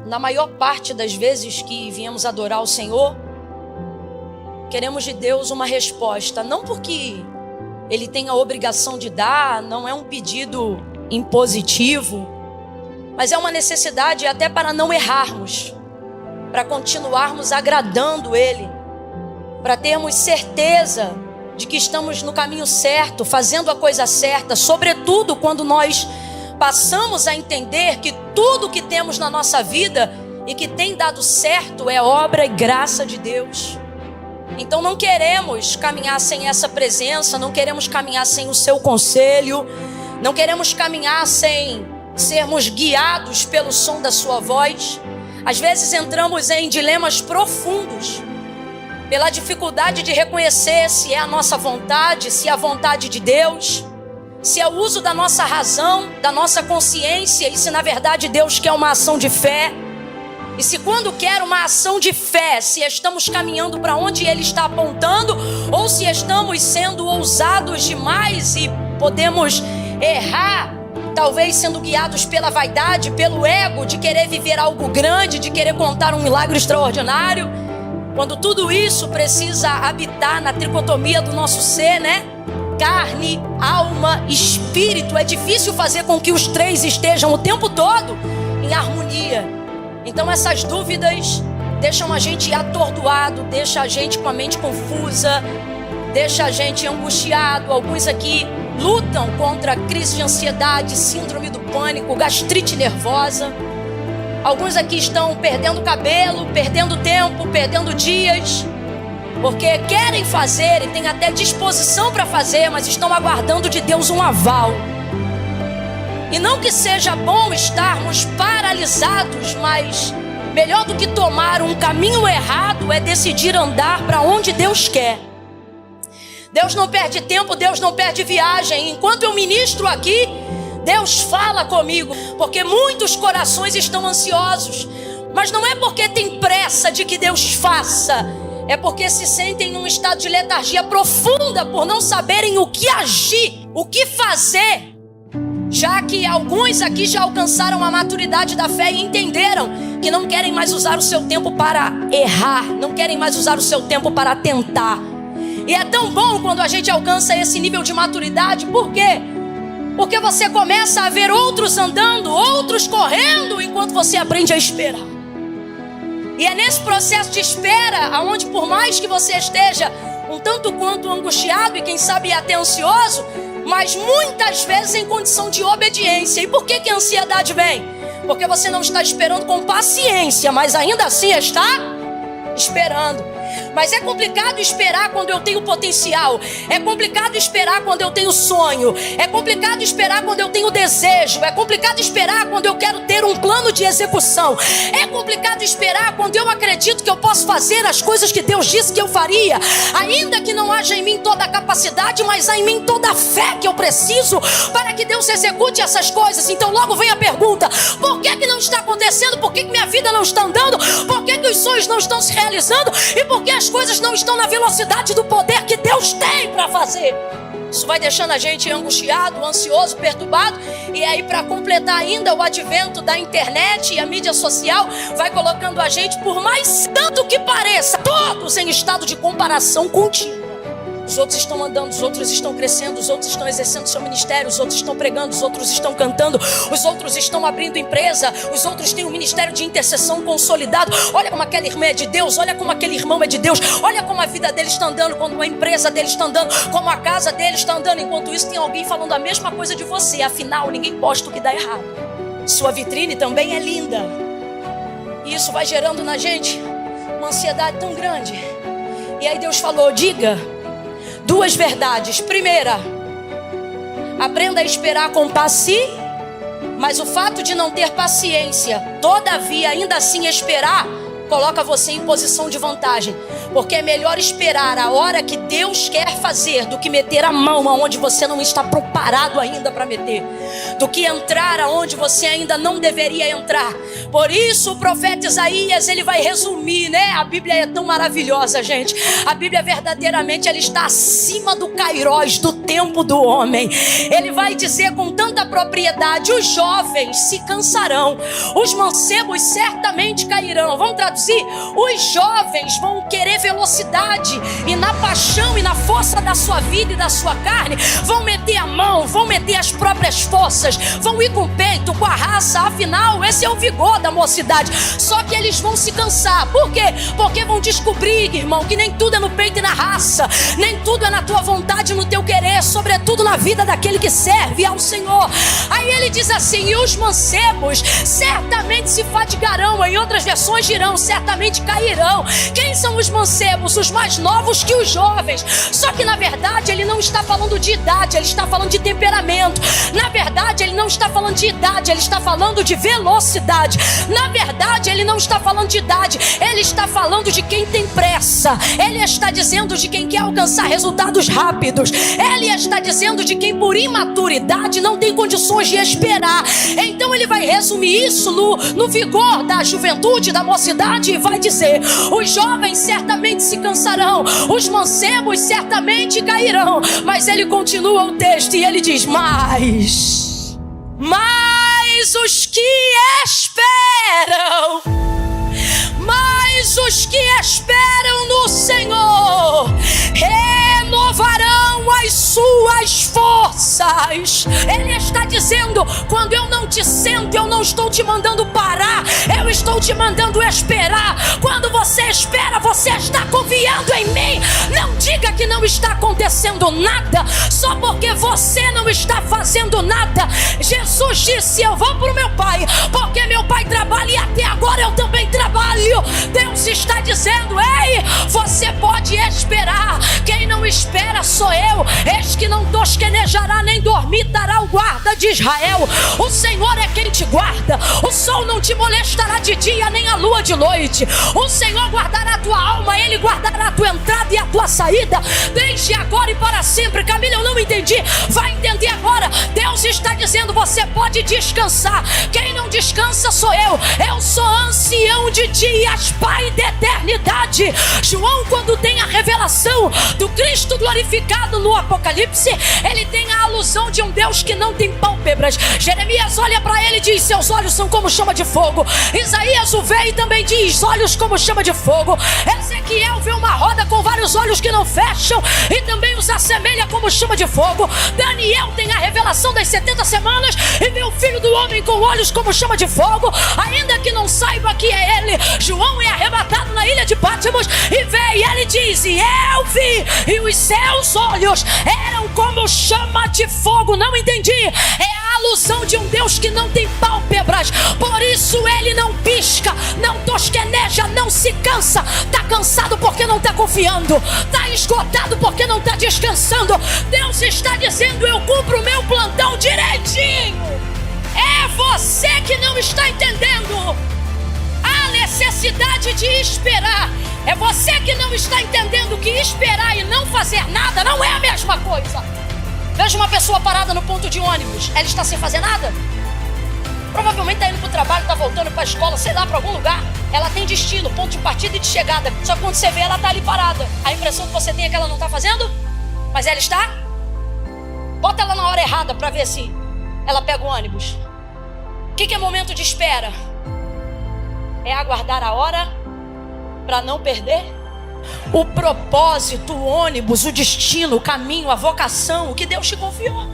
Na maior parte das vezes que viemos adorar o Senhor, queremos de Deus uma resposta, não porque Ele tem a obrigação de dar, não é um pedido impositivo, mas é uma necessidade até para não errarmos, para continuarmos agradando Ele, para termos certeza de que estamos no caminho certo, fazendo a coisa certa, sobretudo quando nós passamos a entender que tudo que temos na nossa vida e que tem dado certo é obra e graça de Deus. Então não queremos caminhar sem essa presença, não queremos caminhar sem o seu conselho, não queremos caminhar sem sermos guiados pelo som da sua voz. Às vezes entramos em dilemas profundos, pela dificuldade de reconhecer se é a nossa vontade, se é a vontade de Deus, se é o uso da nossa razão, da nossa consciência, e se na verdade Deus quer uma ação de fé. E se quando quer uma ação de fé, se estamos caminhando para onde Ele está apontando, ou se estamos sendo ousados demais e podemos errar, talvez sendo guiados pela vaidade, pelo ego, de querer viver algo grande, de querer contar um milagre extraordinário, quando tudo isso precisa habitar na tricotomia do nosso ser, né? Carne, alma, espírito. É difícil fazer com que os três estejam o tempo todo em harmonia. Então essas dúvidas deixam a gente atordoado, deixa a gente com a mente confusa, deixa a gente angustiado. Alguns aqui lutam contra a crise de ansiedade, síndrome do pânico, gastrite nervosa. Alguns aqui estão perdendo cabelo, perdendo tempo, perdendo dias, porque querem fazer e têm até disposição para fazer, mas estão aguardando de Deus um aval. E não que seja bom estarmos paralisados, mas melhor do que tomar um caminho errado é decidir andar para onde Deus quer. Deus não perde tempo, Deus não perde viagem. Enquanto eu ministro aqui, Deus fala comigo, porque muitos corações estão ansiosos, mas não é porque tem pressa de que Deus faça, é porque se sentem num estado de letargia profunda por não saberem o que agir, o que fazer. Já que alguns aqui já alcançaram a maturidade da fé e entenderam que não querem mais usar o seu tempo para errar, não querem mais usar o seu tempo para tentar. E é tão bom quando a gente alcança esse nível de maturidade. Por quê? Porque você começa a ver outros andando, outros correndo, enquanto você aprende a esperar. E é nesse processo de espera, aonde por mais que você esteja um tanto quanto angustiado e quem sabe até ansioso, mas muitas vezes em condição de obediência. E por que a ansiedade vem? Porque você não está esperando com paciência, mas ainda assim está esperando. Mas é complicado esperar quando eu tenho potencial. É complicado esperar quando eu tenho sonho. É complicado esperar quando eu tenho desejo. É complicado esperar quando eu quero ter um plano de execução. É complicado esperar quando eu acredito que eu posso fazer as coisas que Deus disse que eu faria, ainda que não haja em mim toda a capacidade, mas há em mim toda a fé que eu preciso para que Deus execute essas coisas. Então logo vem a pergunta: por que não está acontecendo? Por que minha vida não está andando? Por que os sonhos não estão se realizando? E por que as coisas não estão na velocidade do poder que Deus tem para fazer? Isso vai deixando a gente angustiado, ansioso, perturbado. E aí, para completar ainda, o advento da internet e a mídia social vai colocando a gente, por mais tanto que pareça, todos em estado de comparação contínua. Os outros estão andando, os outros estão crescendo, os outros estão exercendo seu ministério, os outros estão pregando, os outros estão cantando, os outros estão abrindo empresa, os outros têm um ministério de intercessão consolidado. Olha como aquela irmã é de Deus, olha como aquele irmão é de Deus, olha como a vida dele está andando, como a empresa dele está andando, como a casa dele está andando. Enquanto isso tem alguém falando a mesma coisa de você. Afinal, ninguém posta o que dá errado. Sua vitrine também é linda. E isso vai gerando na gente uma ansiedade tão grande. E aí Deus falou: diga duas verdades. Primeira, aprenda a esperar com paciência. Mas o fato de não ter paciência, todavia ainda assim esperar, coloca você em posição de vantagem. Porque é melhor esperar a hora que Deus quer fazer do que meter a mão aonde você não está preparado ainda para meter, do que entrar aonde você ainda não deveria entrar. Por isso o profeta Isaías, ele vai resumir, né? A Bíblia é tão maravilhosa, gente. A Bíblia verdadeiramente ela está acima do kairós, do tempo. tempo do homem. Ele vai dizer com tanta propriedade: os jovens se cansarão, os mancebos certamente cairão. Vamos traduzir? Os jovens vão querer velocidade, e na paixão e na força da sua vida e da sua carne, vão meter a mão, vão meter as próprias forças, vão ir com o peito, com a raça. Afinal, esse é o vigor da mocidade. Só que eles vão se cansar. Por quê? Porque vão descobrir, irmão, que nem tudo é no peito e na raça, nem tudo é na tua vontade e no teu querer, sobretudo na vida daquele que serve ao Senhor. Aí ele diz assim: e os mancebos certamente se fadigarão. Em outras versões dirão: certamente cairão. Quem são os mancebos? Os mais novos que os jovens. Só que na verdade ele não está falando de idade, ele está falando de temperamento. Na verdade ele não está falando de idade, ele está falando de velocidade. Na verdade ele não está falando de idade, ele está falando de quem tem pressa. Ele está dizendo de quem quer alcançar resultados rápidos. Ele está dizendo de quem por imaturidade não tem condições de esperar. Então ele vai resumir isso no vigor da juventude, da mocidade, e vai dizer: os jovens certamente se cansarão, os mancebos certamente cairão. Mas ele continua o texto e ele diz: mas os que esperam, mas os que esperam no Senhor renovarão as suas forças. Ele está dizendo: quando eu não te sento, eu não estou te mandando parar, eu estou te mandando esperar. Quando você espera, você está confiando em mim. Não diga que não está acontecendo nada só porque você não está fazendo nada. Jesus disse: eu vou para o meu Pai, porque meu Pai trabalha e até agora eu também trabalho. Deus está dizendo: ei, você pode esperar. Quem não espera sou eu. Eis que não tosquenejará nem dormitará o guarda de Israel. O Senhor é quem te guarda. O sol não te molestará de dia, nem a lua de noite. O Senhor guardará a tua alma, Ele guardará a tua entrada e a tua saída, desde agora e para sempre. Camila, eu não entendi. Vai entender agora. Deus está dizendo: você pode descansar. Quem não descansa sou eu. Eu sou ancião de dias, Pai da eternidade. João, quando tem a revelação do Cristo glorificado no Apocalipse, ele tem a alusão de um Deus que não tem pálpebras. Jeremias olha para ele e diz: seus olhos são como chama de fogo. Isaías o vê e também diz: olhos como chama de fogo. Ezequiel vê uma roda com vários olhos que não fecham e também os assemelha como chama de fogo. Daniel tem a revelação das 70 semanas e vê o Filho do Homem com olhos como chama de fogo, ainda que não saiba que é ele. João é arrebatado na ilha de Patmos e vê, e ele diz: e eu vi, e os seus olhos eram como chama de fogo. Não entendi. É a alusão de um Deus que não tem pálpebras, por isso ele não pisca, não tosqueneja, não se cansa. Está cansado porque não está confiando, está esgotado porque não está descansando. Deus está dizendo: eu cumpro o meu plantão direitinho. É você que não está entendendo a necessidade de esperar. É você que não está entendendo que esperar e não fazer nada não é a mesma coisa. Veja uma pessoa parada no ponto de ônibus. Ela está sem fazer nada? Provavelmente está indo para o trabalho, está voltando para a escola, sei lá, para algum lugar. Ela tem destino, ponto de partida e de chegada. Só que quando você vê, ela está ali parada. A impressão que você tem é que ela não está fazendo, mas ela está. Bota ela na hora errada para ver se ela pega o ônibus. O que é momento de espera? É aguardar a hora para não perder o propósito, o ônibus, o destino, o caminho, a vocação, o que Deus te confiou.